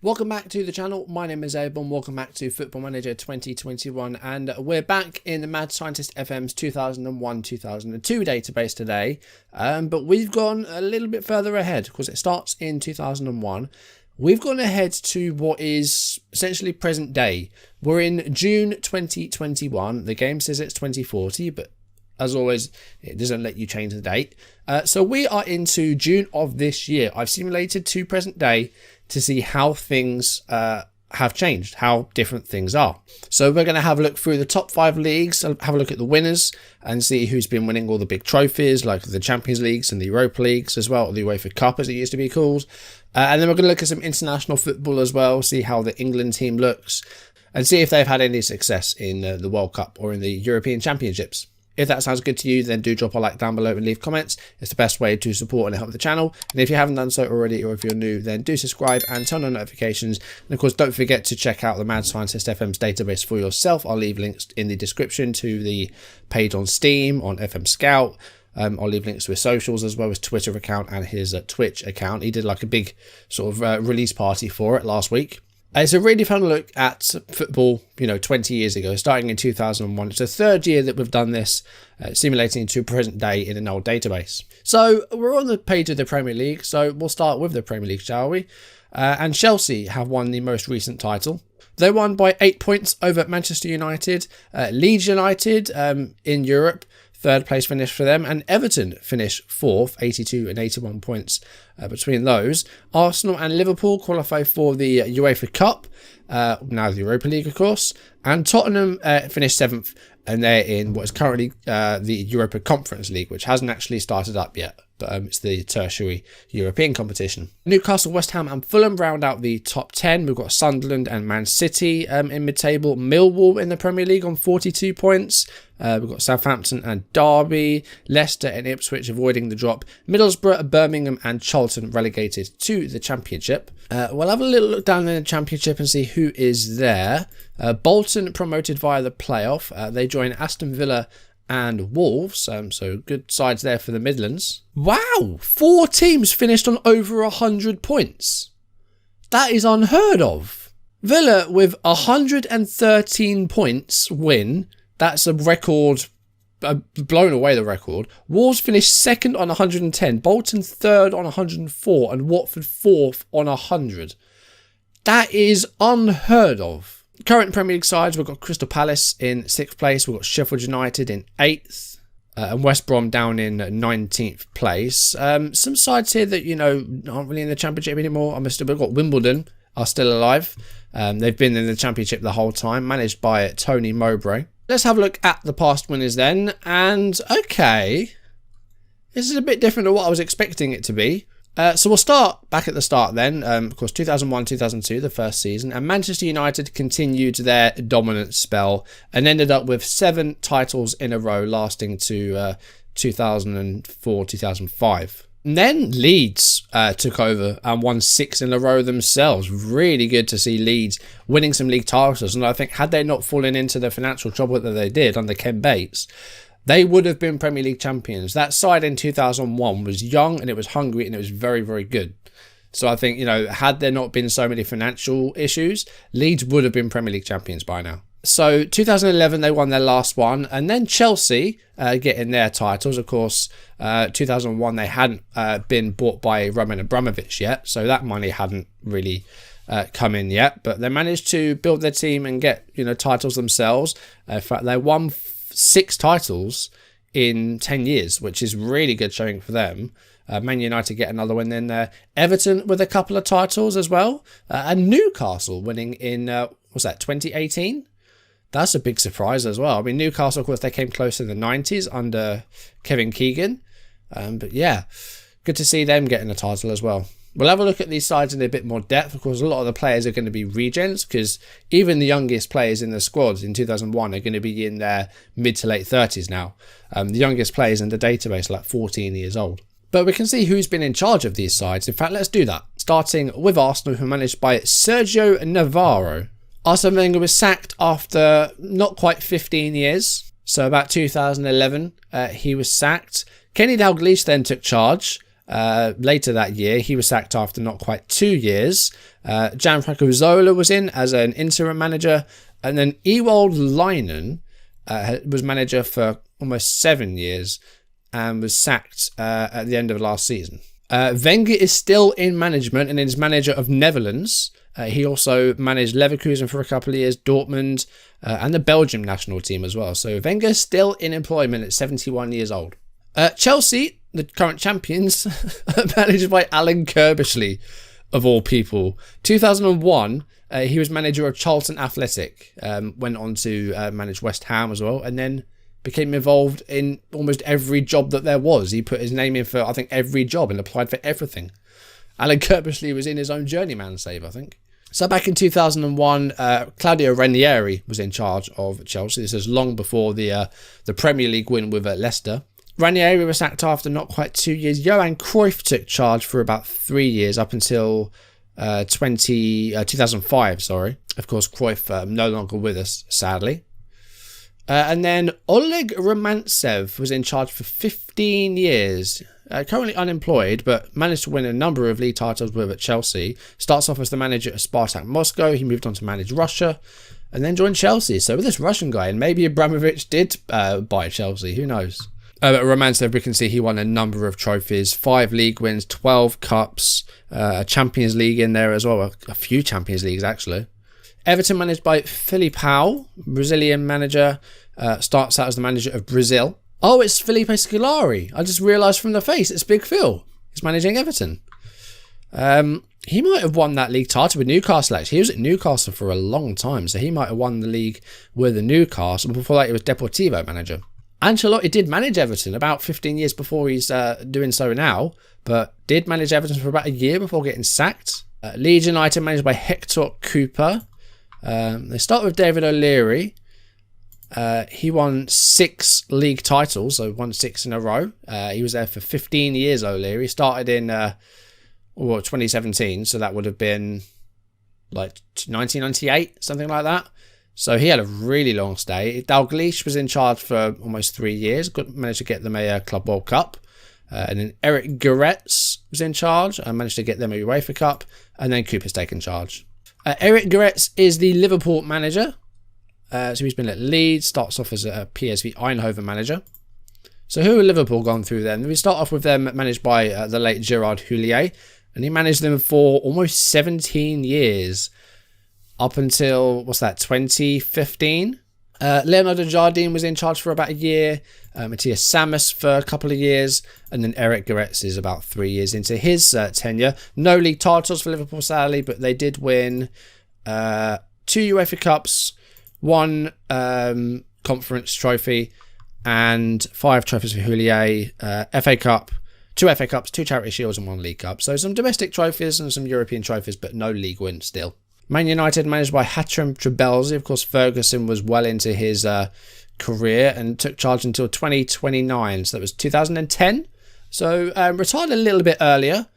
Welcome back to the channel. My name is a-bomb. Welcome back to Football Manager 2021, and we're back in the Mad Scientist FM's 2001-2002 database today, but we've gone a little bit further ahead because it starts in 2001. We've gone ahead to what is essentially present day. We're in June 2021. The game says it's 2040, but as always, it doesn't let you change the date. So we are into June of this year. I've simulated to present day to see how things have changed, how different things are. So we're going to have a look through the top 5 leagues, have a look at the winners and see who's been winning all the big trophies like the Champions Leagues and the Europa Leagues as well, or the UEFA Cup as it used to be called. And then we're going to look at some international football as well, see how the England team looks and see if they've had any success in the World Cup or in the European Championships. If that sounds good to you, then do drop a like down below and leave comments. It's the best way to support and help the channel. And if you haven't done so already, or if you're new, then do subscribe and turn on notifications. And of course, don't forget to check out the Mad Scientist FM's database for yourself. I'll leave links in the description to the page on Steam, on FM Scout. I'll leave links to his socials as well as Twitter account and his Twitch account. He did like a big sort of release party for it last week. It's a really fun look at football, 20 years ago, starting in 2001. It's the third year that we've done this, simulating to present day in an old database. So we're on the page of the Premier League, so we'll start with the Premier League, shall we? And Chelsea have won the most recent title. They won by 8 points over Manchester United. Leeds United in Europe, third place finish for them, and Everton finished fourth, 82 and 81 points between those. Arsenal and Liverpool qualify for the UEFA Cup, now the Europa League, of course, and Tottenham finished seventh, and they're in what is currently the Europa Conference League, which hasn't actually started up yet, but it's the tertiary European competition. Newcastle, West Ham and Fulham round out the top 10. We've got Sunderland and Man City in mid-table. Millwall in the Premier League on 42 points. We've got Southampton and Derby, Leicester and Ipswich avoiding the drop. Middlesbrough, Birmingham and Charlton relegated to the Championship. We'll have a little look down in the Championship and see who is there. Bolton promoted via the playoff. They join Aston Villa and Wolves, so good sides there for the Midlands. Wow, 4 teams finished on over 100 points. That is unheard of. Villa with 113 points win. That's a record, blown away the record. Wolves finished second on 110, Bolton third on 104, and Watford fourth on 100. That is unheard of. Current Premier League sides, we've got Crystal Palace in 6th place, we've got Sheffield United in 8th, and West Brom down in 19th place. Some sides here that, aren't really in the Championship anymore. We've got Wimbledon, are still alive. They've been in the Championship the whole time, managed by Tony Mowbray. Let's have a look at the past winners then, and okay, this is a bit different to what I was expecting it to be. So we'll start back at the start then, of course 2001-2002, the first season, and Manchester United continued their dominant spell and ended up with 7 titles in a row lasting to 2004-2005. And then Leeds took over and won 6 in a row themselves. Really good to see Leeds winning some league titles, and I think had they not fallen into the financial trouble that they did under Ken Bates, they would have been Premier League champions. That side in 2001 was young and it was hungry and it was very, very good. So I think, had there not been so many financial issues, Leeds would have been Premier League champions by now. So 2011, they won their last one. And then Chelsea getting their titles. Of course, 2001, they hadn't been bought by Roman Abramovic yet. So that money hadn't really come in yet. But they managed to build their team and get, titles themselves. In fact, they won 6 titles in 10 years, which is really good showing for them. Man United get another win in there. Everton with a couple of titles as well. And Newcastle winning in, 2018? That's a big surprise as well. I mean, Newcastle, of course, they came close in the 90s under Kevin Keegan. But yeah, good to see them getting a title as well. We'll have a look at these sides in a bit more depth. Of course, a lot of the players are going to be regents because even the youngest players in the squads in 2001 are going to be in their mid to late 30s now. The youngest players in the database are like 14 years old. But we can see who's been in charge of these sides. In fact, let's do that. Starting with Arsenal, who are managed by Sergio Navarro. Arsene Wenger was sacked after not quite 15 years. So about 2011, he was sacked. Kenny Dalglish then took charge. Later that year, he was sacked after not quite 2 years. Gianfranco Zola was in as an interim manager, and then Ewald Leinen was manager for almost 7 years and was sacked at the end of last season. Wenger is still in management and is manager of Netherlands. He also managed Leverkusen for a couple of years, Dortmund, and the Belgium national team as well. So Wenger is still in employment at 71 years old. Chelsea, the current champions, managed by Alan Kirbishley, of all people. 2001, he was manager of Charlton Athletic, went on to manage West Ham as well, and then became involved in almost every job that there was. He put his name in for, I think, every job and applied for everything. Alan Kirbishley was in his own journeyman save, I think. So back in 2001, Claudio Ranieri was in charge of Chelsea. This is long before the Premier League win with Leicester. Ranieri was sacked after not quite 2 years. Johan Cruyff took charge for about 3 years, up until 2005, sorry. Of course, Cruyff no longer with us, sadly. And then Oleg Romantsev was in charge for 15 years. Currently unemployed, but managed to win a number of league titles with at Chelsea. Starts off as the manager of Spartak Moscow. He moved on to manage Russia and then joined Chelsea. So with this Russian guy, and maybe Abramovic did buy Chelsea, who knows? But Romantsev, we can see he won a number of trophies, 5 league wins, 12 cups, a Champions League in there as well, a few Champions Leagues actually. Everton, managed by Filipao, Brazilian manager, starts out as the manager of Brazil. Oh, it's Felipe Scolari. I just realised from the face, it's Big Phil. He's managing Everton. He might have won that league title with Newcastle, actually. He was at Newcastle for a long time, so he might have won the league with the Newcastle. Before that, he was Deportivo manager. Ancelotti did manage Everton about 15 years before he's doing so now, but did manage Everton for about a year before getting sacked. Leeds United, managed by Hector Cooper. They start with David O'Leary. He won 6 league titles, so won 6 in a row. He was there for 15 years, O'Leary. Started in 2017, so that would have been like 1998, something like that. So he had a really long stay. Dalglish was in charge for almost 3 years. Managed to get them a Club World Cup. And then Eric Goretz was in charge and managed to get them a UEFA Cup. And then Cooper's taken charge. Eric Goretz is the Liverpool manager. So he's been at Leeds. Starts off as a PSV Eindhoven manager. So who have Liverpool gone through then? We start off with them managed by the late Gerard Houllier. And he managed them for almost 17 years. Up until, 2015? Leonardo Jardim was in charge for about a year. Matthias Sammes for a couple of years. And then Eric Goretz is about 3 years into his tenure. No league titles for Liverpool, sadly, but they did win 2 UEFA Cups, 1 conference trophy, and 5 trophies for Houllier, FA Cup, 2 FA Cups, 2 Charity Shields, and 1 League Cup. So some domestic trophies and some European trophies, but no league win still. Man United, managed by Hatem Trebelsi. Of course, Ferguson was well into his career and took charge until 2029. So that was 2010. So retired a little bit earlier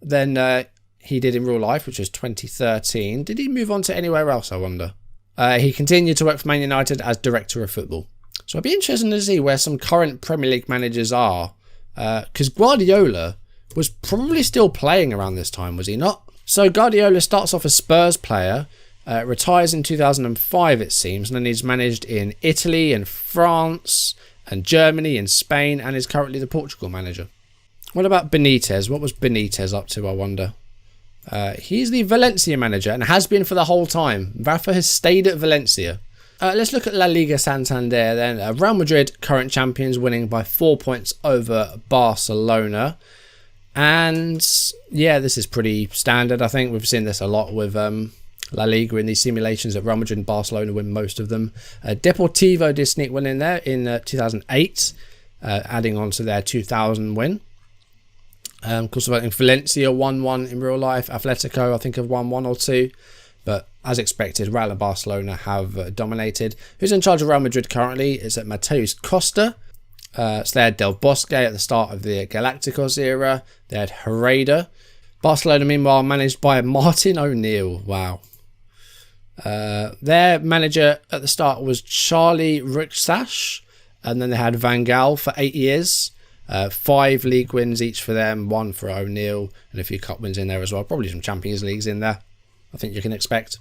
than he did in real life, which was 2013. Did he move on to anywhere else, I wonder? He continued to work for Man United as director of football. So I'd be interested to see where some current Premier League managers are. Because Guardiola was probably still playing around this time, was he not? So Guardiola starts off as Spurs player, retires in 2005 it seems, and then he's managed in Italy and France and Germany and Spain, and is currently the Portugal manager. What about Benitez? What was Benitez up to, I wonder? He's the Valencia manager and has been for the whole time. Rafa has stayed at Valencia. Let's look at La Liga Santander then. Real Madrid, current champions, winning by 4 points over Barcelona. And yeah, this is pretty standard. I think we've seen this a lot with La Liga in these simulations that Real Madrid and Barcelona win most of them. Deportivo did sneak one in there in 2008, adding on to their 2000 win. Of course, I think Valencia won 1 in real life. Atletico, I think, have won 1 or 2. But as expected, Real and Barcelona have dominated. Who's in charge of Real Madrid currently is Mateus Costa. So they had Del Bosque at the start of the Galácticos era. They had Herrera. Barcelona, meanwhile, managed by Martin O'Neill. Wow. Their manager at the start was Charlie Rixash. And then they had Van Gaal for 8 years. 5 league wins each for them, 1 for O'Neill, and a few cup wins in there as well. Probably some Champions Leagues in there, I think you can expect.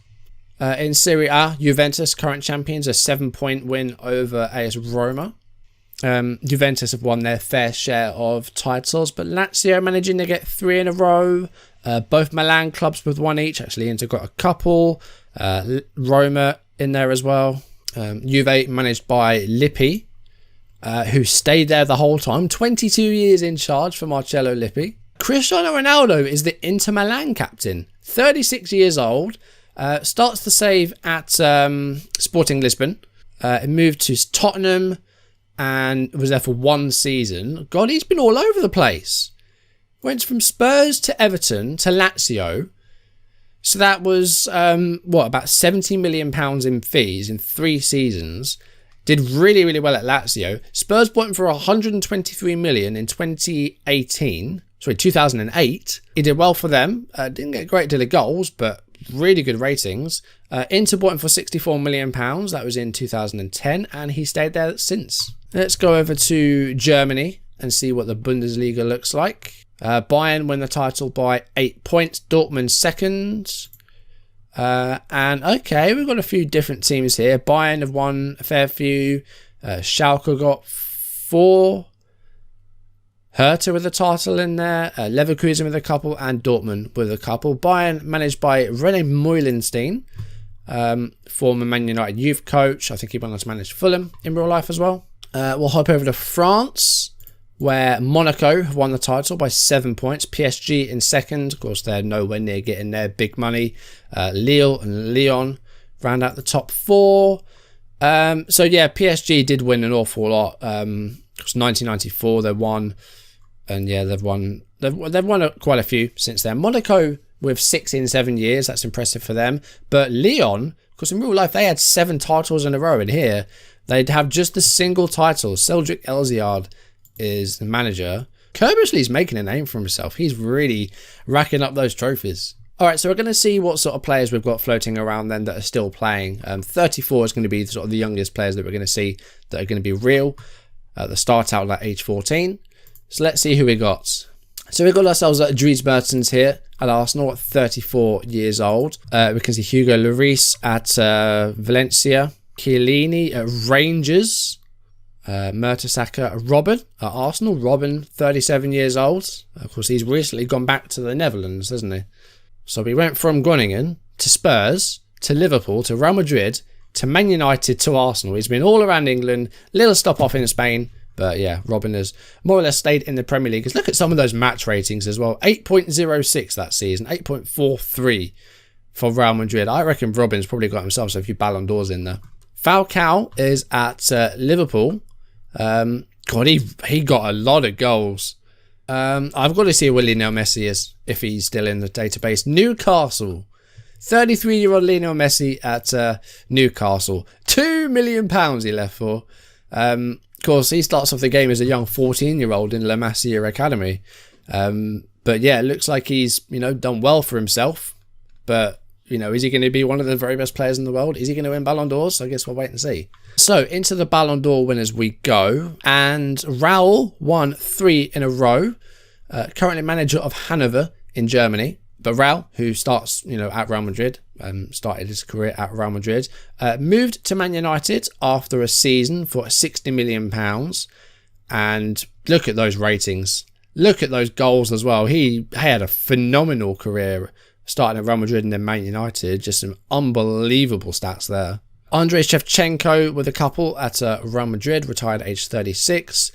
In Serie A, Juventus, current champions, a 7-point win over AS Roma. Juventus have won their fair share of titles, but Lazio managing to get 3 in a row. Both Milan clubs with 1 each. Actually, Inter got a couple. Roma in there as well. Juve managed by Lippi, who stayed there the whole time. 22 years in charge for Marcello Lippi. Cristiano Ronaldo is the Inter Milan captain. 36 years old. Starts the save at Sporting Lisbon. Moved to Tottenham and was there for 1 season. God, he's been all over the place. Went from Spurs to Everton to Lazio. So that was, about £70 million in fees in 3 seasons. Did really, really well at Lazio. Spurs bought him for 123 million in 2008. He did well for them. Didn't get a great deal of goals, but really good ratings. Inter bought him for £64 million. That was in 2010, and he stayed there since. Let's go over to Germany and see what the Bundesliga looks like. Bayern win the title by 8 points. Dortmund second. And okay, we've got a few different teams here. Bayern have won a fair few. Schalke got 4. Hertha with a title in there. Leverkusen with a couple. And Dortmund with a couple. Bayern managed by René Meulenstein, former Man United youth coach. I think he went on to manage Fulham in real life as well. We'll hop over to France, where Monaco have won the title by 7 points. PSG in second. Of course, they're nowhere near getting their big money. Lille and Lyon round out the top 4. So yeah, PSG did win an awful lot. It was 1994 they won, and yeah, they've won quite a few since then. Monaco with 6 in 7 years. That's impressive for them. But Lyon, because in real life they had 7 titles in a row, and here they'd have just a single title. Cedric Elziard is the manager. Kerbersley's making a name for himself. He's really racking up those trophies. All right, so we're going to see what sort of players we've got floating around then that are still playing. 34 is going to be sort of the youngest players that we're going to see that are going to be real. That start out at age 14. So let's see who we got. So we've got ourselves Dries Mertens here at Arsenal at 34 years old. We can see Hugo Lloris at Valencia. Chiellini at Rangers. Mertesacker at Robben at Arsenal. Robben, 37 years old. Of course, he's recently gone back to the Netherlands, hasn't he? So we went from Groningen to Spurs to Liverpool to Real Madrid to Man United to Arsenal. He's been all around England. Little stop off in Spain. But yeah, Robben has more or less stayed in the Premier League. Look at some of those match ratings as well. 8.06 that season. 8.43 for Real Madrid. I reckon Robben's probably got himself a few Ballon d'Ors in there. Falcao is at Liverpool. God, he got a lot of goals. I've got to see where Lionel Messi is, if he's still in the database. Newcastle. 33-year-old Lionel Messi at Newcastle. £2 million he left for. Of course, he starts off the game as a young 14-year-old in La Masia Academy. But yeah, it looks like he's, done well for himself. But, is he going to be one of the very best players in the world? Is he going to win Ballon d'Ors? I guess we'll wait and see. So, into the Ballon d'Or winners we go. And Raul won 3 in a row. Currently manager of Hanover in Germany. But Raul, who starts, at Real Madrid, started his career at Real Madrid, moved to Man United after a season for £60 million. And look at those ratings. Look at those goals as well. He had a phenomenal career starting at Real Madrid and then Man United. Just some unbelievable stats there. Andrei Shevchenko with a couple at Real Madrid, retired at age 36.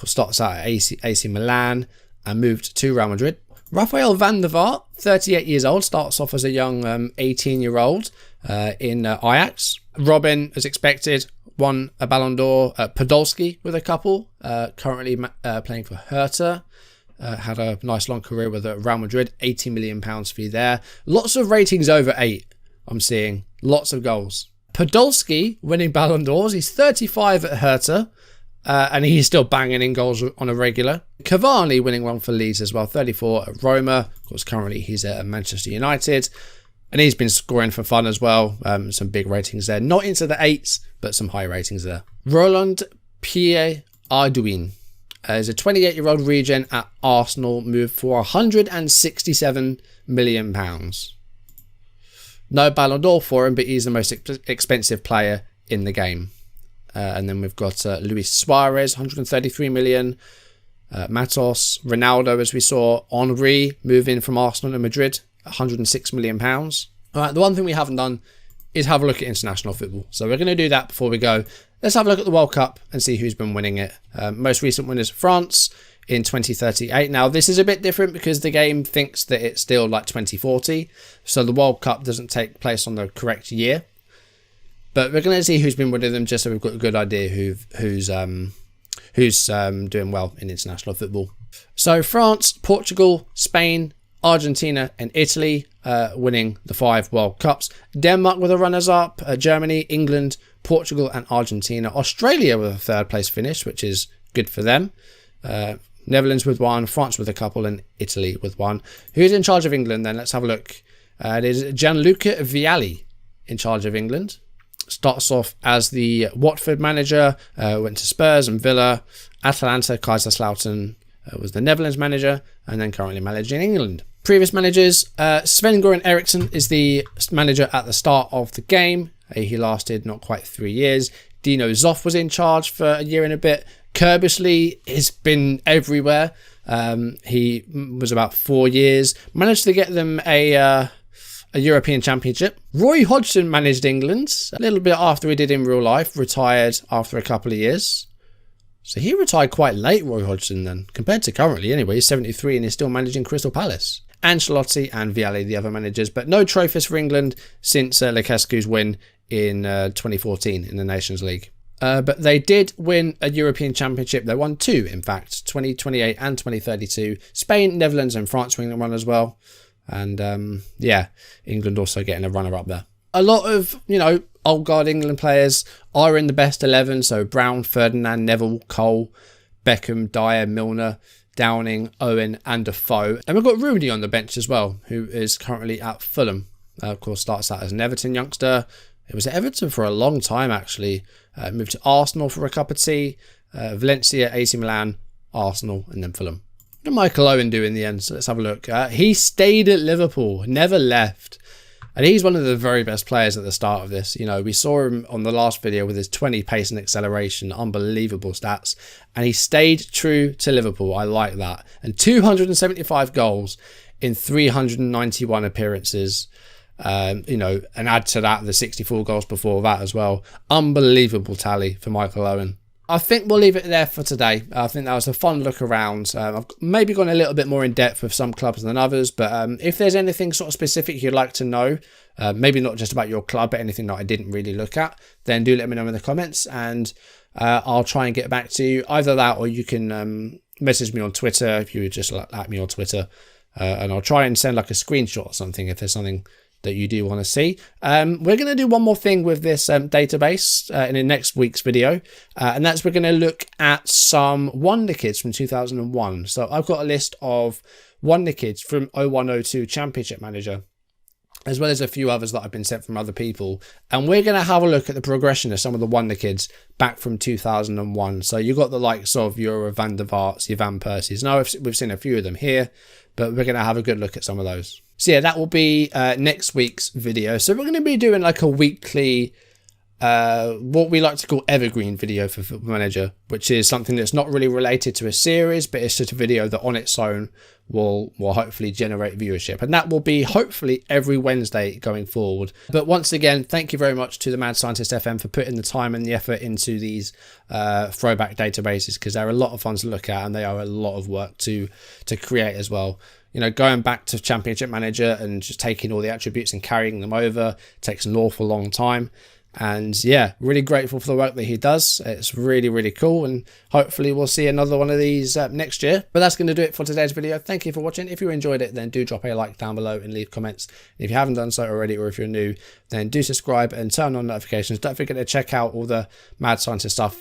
Starts out at AC Milan and moved to Real Madrid. Rafael van der Vaart, 38 years old, starts off as a young 18-year-old in Ajax. Robben, as expected, won a Ballon d'Or. Podolski with a couple, currently playing for Hertha. Had a nice long career with Real Madrid, £80 million fee there. Lots of ratings over 8, I'm seeing. Lots of goals. Podolski winning Ballon d'Ors. He's 35 at Hertha. And he's still banging in goals on a regular. Cavani winning one for Leeds as well, 34 at Roma. Of course, currently he's at Manchester United. And he's been scoring for fun as well. Some big ratings there. Not into the 8s, but some high ratings there. Roland Pierre Arduin. As a 28-year-old regen at Arsenal, moved for £167 million. No Ballon d'Or for him, but he's the most expensive player in the game. And then we've got Luis Suarez, 133 million. Matos, Ronaldo, as we saw. Henry, moving from Arsenal to Madrid, £106 million. All right, the one thing we haven't done is have a look at international football. So we're going to do that before we go. Let's have a look at the World Cup and see who's been winning it. Most recent winners, France in 2038. Now, this is a bit different because the game thinks that it's still like 2040. So the World Cup doesn't take place on the correct year. But we're going to see who's been winning them just so we've got a good idea who's doing well in international football. So France, Portugal, Spain, Argentina and Italy winning the 5 World Cups. Denmark were the runners-up. Germany, England, Portugal and Argentina. Australia with a 3rd place finish, which is good for them. Netherlands with 1, France with a couple and Italy with 1. Who's in charge of England then? Let's have a look. It is Gianluca Vialli in charge of England. Starts off as the Watford manager, went to Spurs and Villa. Atalanta, Kaiserslautern was the Netherlands manager, and then currently managing England. Previous managers, Sven-Göran Eriksson is the manager at the start of the game. He lasted not quite 3 years. Dino Zoff was in charge for a year and a bit. Kerbesley has been everywhere. He was about 4 years. Managed to get them a European Championship. Roy Hodgson managed England a little bit after he did in real life. Retired after a couple of years. So he retired quite late, Roy Hodgson, then, compared to currently anyway. He's 73 and he's still managing Crystal Palace. Ancelotti and Vialli, the other managers, but no trophies for England since Lukaku's win in 2014 in the Nations League. But they did win a European Championship. They won 2, in fact, 2028 and 2032. Spain, Netherlands and France winning the run as well. And yeah, England also getting a runner-up there. A lot of, old guard England players are in the best 11. So Brown, Ferdinand, Neville, Cole, Beckham, Dyer, Milner, Downing, Owen and Defoe. And we've got Rooney on the bench as well, who is currently at Fulham. Of course, starts out as an Everton youngster. It was at Everton for a long time, actually. Moved to Arsenal for a cup of tea. Valencia, AC Milan, Arsenal, and then Fulham. What did Michael Owen do in the end? So let's have a look. He stayed at Liverpool, never left. And he's one of the very best players at the start of this. We saw him on the last video with his 20 pace and acceleration, unbelievable stats. And he stayed true to Liverpool. I like that. And 275 goals in 391 appearances. And add to that the 64 goals before that as well. Unbelievable tally for Michael Owen. I think we'll leave it there for today. I think that was a fun look around. I've maybe gone a little bit more in depth with some clubs than others, but if there's anything sort of specific you'd like to know, maybe not just about your club, but anything that I didn't really look at, then do let me know in the comments and I'll try and get back to you. Either that or you can message me on Twitter if you would just at me on Twitter and I'll try and send like a screenshot or something if there's something that you do want to see. We're going to do one more thing with this database in the next week's video, and that's we're going to look at some Wonder Kids from 2001. So I've got a list of Wonder Kids from 0102 Championship Manager, as well as a few others that I've been sent from other people, and we're going to have a look at the progression of some of the Wonder Kids back from 2001. So you've got the likes of your Van der Vaarts, your Van Persies. Now we've seen a few of them here, but we're going to have a good look at some of those. So yeah, that will be next week's video. So we're going to be doing like a weekly, what we like to call evergreen video for Football Manager, which is something that's not really related to a series, but it's just a video that on its own will hopefully generate viewership. And that will be hopefully every Wednesday going forward. But once again, thank you very much to the Mad Scientist FM for putting the time and the effort into these throwback databases, because they're a lot of fun to look at and they are a lot of work to create as well. Going back to Championship Manager and just taking all the attributes and carrying them over takes an awful long time. And yeah, really grateful for the work that he does. It's really, really cool. And hopefully we'll see another one of these next year. But that's going to do it for today's video. Thank you for watching. If you enjoyed it, then do drop a like down below and leave comments. If you haven't done so already, or if you're new, then do subscribe and turn on notifications. Don't forget to check out all the Mad Scientist stuff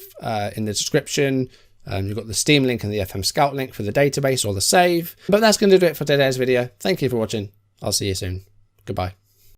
in the description. You've got the Steam link and the FM Scout link for the database or the save. But that's going to do it for today's video. Thank you for watching. I'll see you soon. Goodbye.